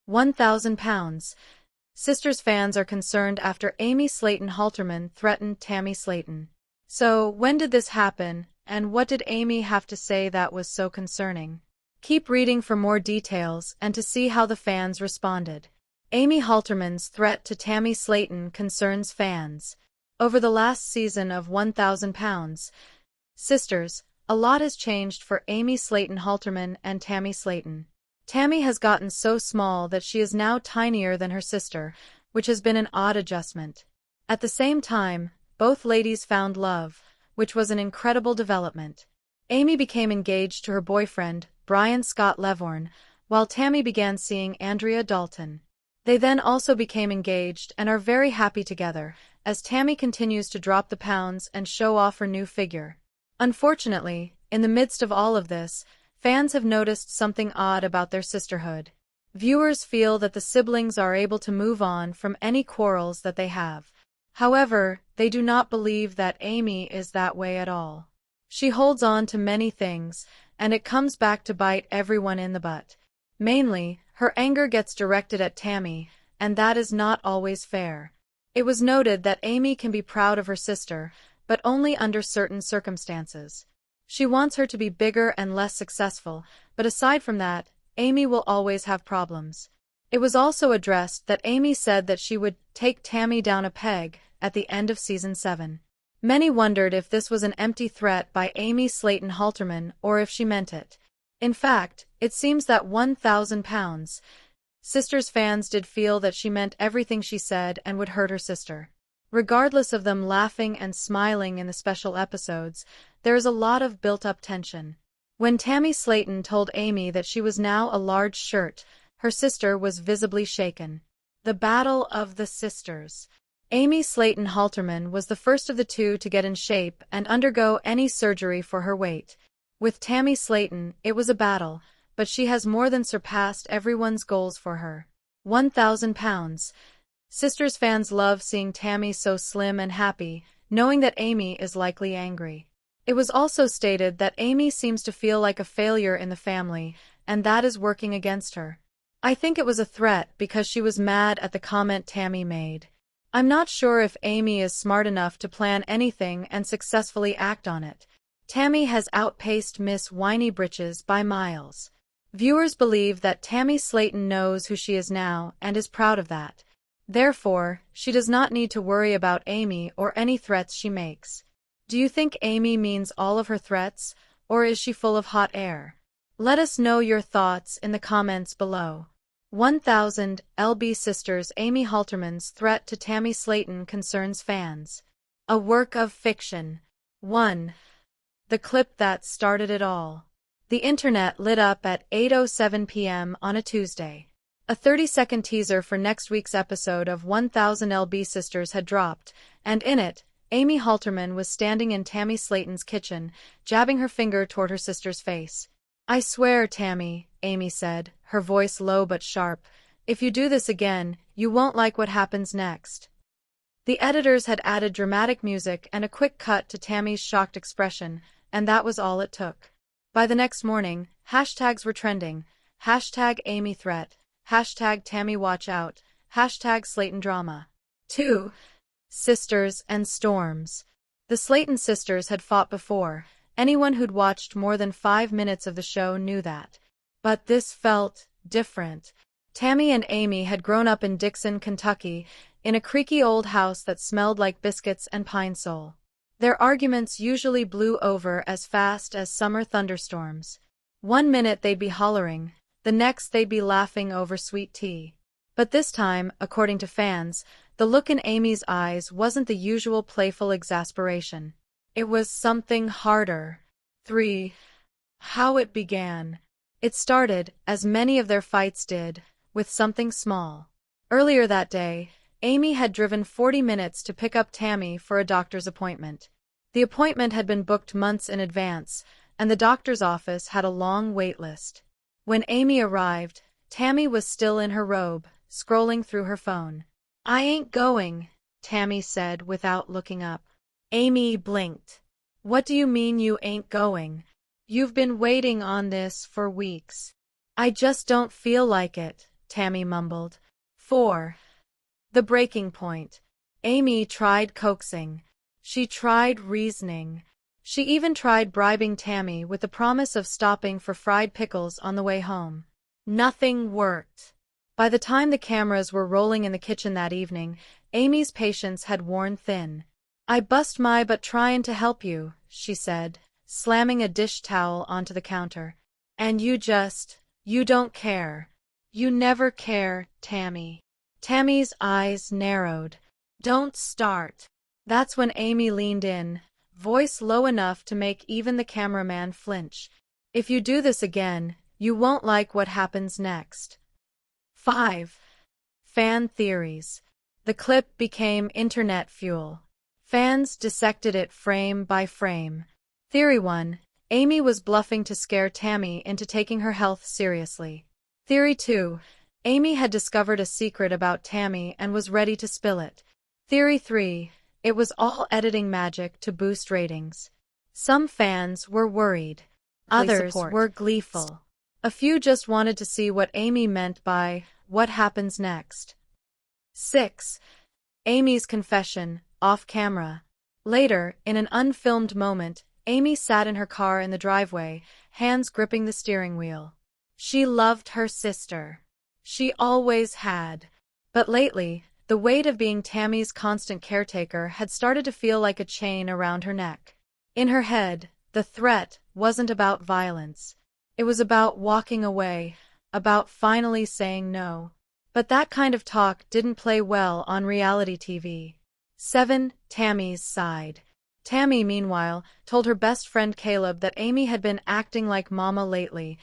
£1,000. Sisters fans are concerned after Amy Slayton Halterman threatened Tammy Slayton. So, when did this happen, and what did Amy have to say that was so concerning? Keep reading for more details and to see how the fans responded. Amy Halterman's threat to Tammy Slayton concerns fans. Over the last season of £1,000. Sisters, a lot has changed for Amy Slayton Halterman and Tammy Slayton. Tammy has gotten so small that she is now tinier than her sister, which has been an odd adjustment. At the same time, both ladies found love, which was an incredible development. Amy became engaged to her boyfriend, Brian Scott Levorn, while Tammy began seeing Andrea Dalton. They then also became engaged and are very happy together, as Tammy continues to drop the pounds and show off her new figure. Unfortunately, in the midst of all of this, fans have noticed something odd about their sisterhood. Viewers feel that the siblings are able to move on from any quarrels that they have. However, they do not believe that Amy is that way at all. She holds on to many things, and it comes back to bite everyone in the butt. Mainly, her anger gets directed at Tammy, and that is not always fair. It was noted that Amy can be proud of her sister, but only under certain circumstances. She wants her to be bigger and less successful, but aside from that, Amy will always have problems. It was also addressed that Amy said that she would take Tammy down a peg at the end of season 7. Many wondered if this was an empty threat by Amy Slayton Halterman or if she meant it. In fact, it seems that £1,000. Sisters fans did feel that she meant everything she said and would hurt her sister. Regardless of them laughing and smiling in the special episodes, there is a lot of built-up tension. When Tammy Slayton told Amy that she was now a large shirt, her sister was visibly shaken. The Battle of the Sisters. Amy Slayton Halterman was the first of the two to get in shape and undergo any surgery for her weight. With Tammy Slayton, it was a battle, but she has more than surpassed everyone's goals for her. £1,000. Sisters fans love seeing Tammy so slim and happy, knowing that Amy is likely angry. It was also stated that Amy seems to feel like a failure in the family, and that is working against her. I think it was a threat because she was mad at the comment Tammy made. I'm not sure if Amy is smart enough to plan anything and successfully act on it. Tammy has outpaced Miss Whiny Britches by miles. Viewers believe that Tammy Slayton knows who she is now and is proud of that. Therefore, she does not need to worry about Amy or any threats she makes. Do you think Amy means all of her threats, or is she full of hot air? Let us know your thoughts in the comments below. 1000 LB Sisters. Amy Halterman's threat to Tammy Slayton concerns fans. A work of fiction. 1. The clip that started it all. The internet lit up at 8:07 p.m. on a Tuesday. A 30-second teaser for next week's episode of 1000 LB Sisters had dropped, and in it, Amy Halterman was standing in Tammy Slayton's kitchen, jabbing her finger toward her sister's face. "I swear, Tammy," Amy said, her voice low but sharp, "if you do this again, you won't like what happens next." The editors had added dramatic music and a quick cut to Tammy's shocked expression, and that was all it took. By the next morning, hashtags were trending. Hashtag Amy threat. Hashtag Tammy watch out. Hashtag Slayton drama. 2. Sisters and storms. The Slayton sisters had fought before. Anyone who'd watched more than 5 minutes of the show knew that. But this felt different. Tammy and Amy had grown up in Dixon, Kentucky, in a creaky old house that smelled like biscuits and pine sol. Their arguments usually blew over as fast as summer thunderstorms. One minute they'd be hollering, the next they'd be laughing over sweet tea. But this time, according to fans, the look in Amy's eyes wasn't the usual playful exasperation. It was something harder. 3. How it began. It started, as many of their fights did, with something small. Earlier that day, Amy had driven 40 minutes to pick up Tammy for a doctor's appointment. The appointment had been booked months in advance, and the doctor's office had a long wait list. When Amy arrived, Tammy was still in her robe, scrolling through her phone. "I ain't going," Tammy said without looking up. Amy blinked. "What do you mean you ain't going? You've been waiting on this for weeks." "I just don't feel like it," Tammy mumbled. 4. The breaking point. Amy tried coaxing. She tried reasoning. She even tried bribing Tammy with the promise of stopping for fried pickles on the way home. Nothing worked. By the time the cameras were rolling in the kitchen that evening, Amy's patience had worn thin. "I bust my butt tryin' to help you," she said, slamming a dish towel onto the counter. "And you don't care. You never care, Tammy." Tammy's eyes narrowed. "Don't start." That's when Amy leaned in, voice low enough to make even the cameraman flinch. "If you do this again, you won't like what happens next." 5. Fan theories. The clip became internet fuel. Fans dissected it frame by frame. Theory 1. Amy was bluffing to scare Tammy into taking her health seriously. Theory 2. Amy had discovered a secret about Tammy and was ready to spill it. Theory 3. It was all editing magic to boost ratings. Some fans were worried. Others were gleeful. A few just wanted to see what Amy meant by "what happens next." 6. Amy's confession, off camera. Later, in an unfilmed moment, Amy sat in her car in the driveway, hands gripping the steering wheel. She loved her sister. She always had. But lately, the weight of being Tammy's constant caretaker had started to feel like a chain around her neck. In her head, the threat wasn't about violence. It was about walking away, about finally saying no. But that kind of talk didn't play well on reality TV. 7. Tammy's side. Tammy, meanwhile, told her best friend Caleb that Amy had been acting like mama lately.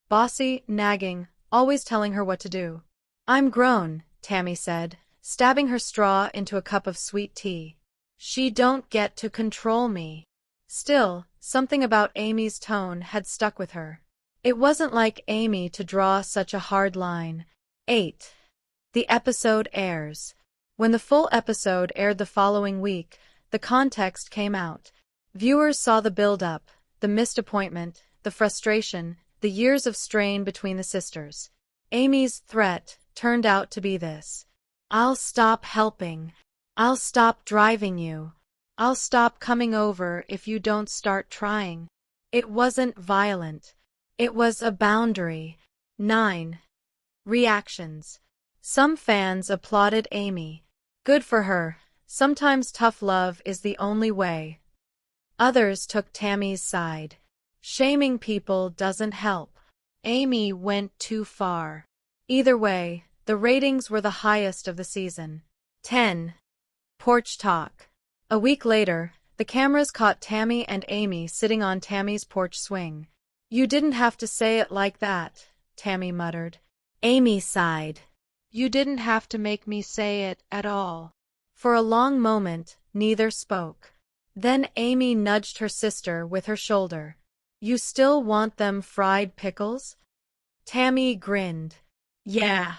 Bossy, nagging, always telling her what to do. "I'm grown," Tammy said, stabbing her straw into a cup of sweet tea. "She don't get to control me." Still, something about Amy's tone had stuck with her. It wasn't like Amy to draw such a hard line. 8. The episode airs. When the full episode aired the following week, the context came out. Viewers saw the build-up, the missed appointment, the frustration, the years of strain between the sisters. Amy's threat turned out to be this: "I'll stop helping. I'll stop driving you. I'll stop coming over if you don't start trying." It wasn't violent. It was a boundary. 9. Reactions. Some fans applauded Amy. Good for her. Sometimes tough love is the only way. Others took Tammy's side. Shaming people doesn't help. Amy went too far. Either way, the ratings were the highest of the season. 10. Porch talk. A week later, the cameras caught Tammy and Amy sitting on Tammy's porch swing. "You didn't have to say it like that," Tammy muttered. Amy sighed. "You didn't have to make me say it at all." For a long moment, neither spoke. Then Amy nudged her sister with her shoulder. "You still want them fried pickles?" Tammy grinned. "Yeah,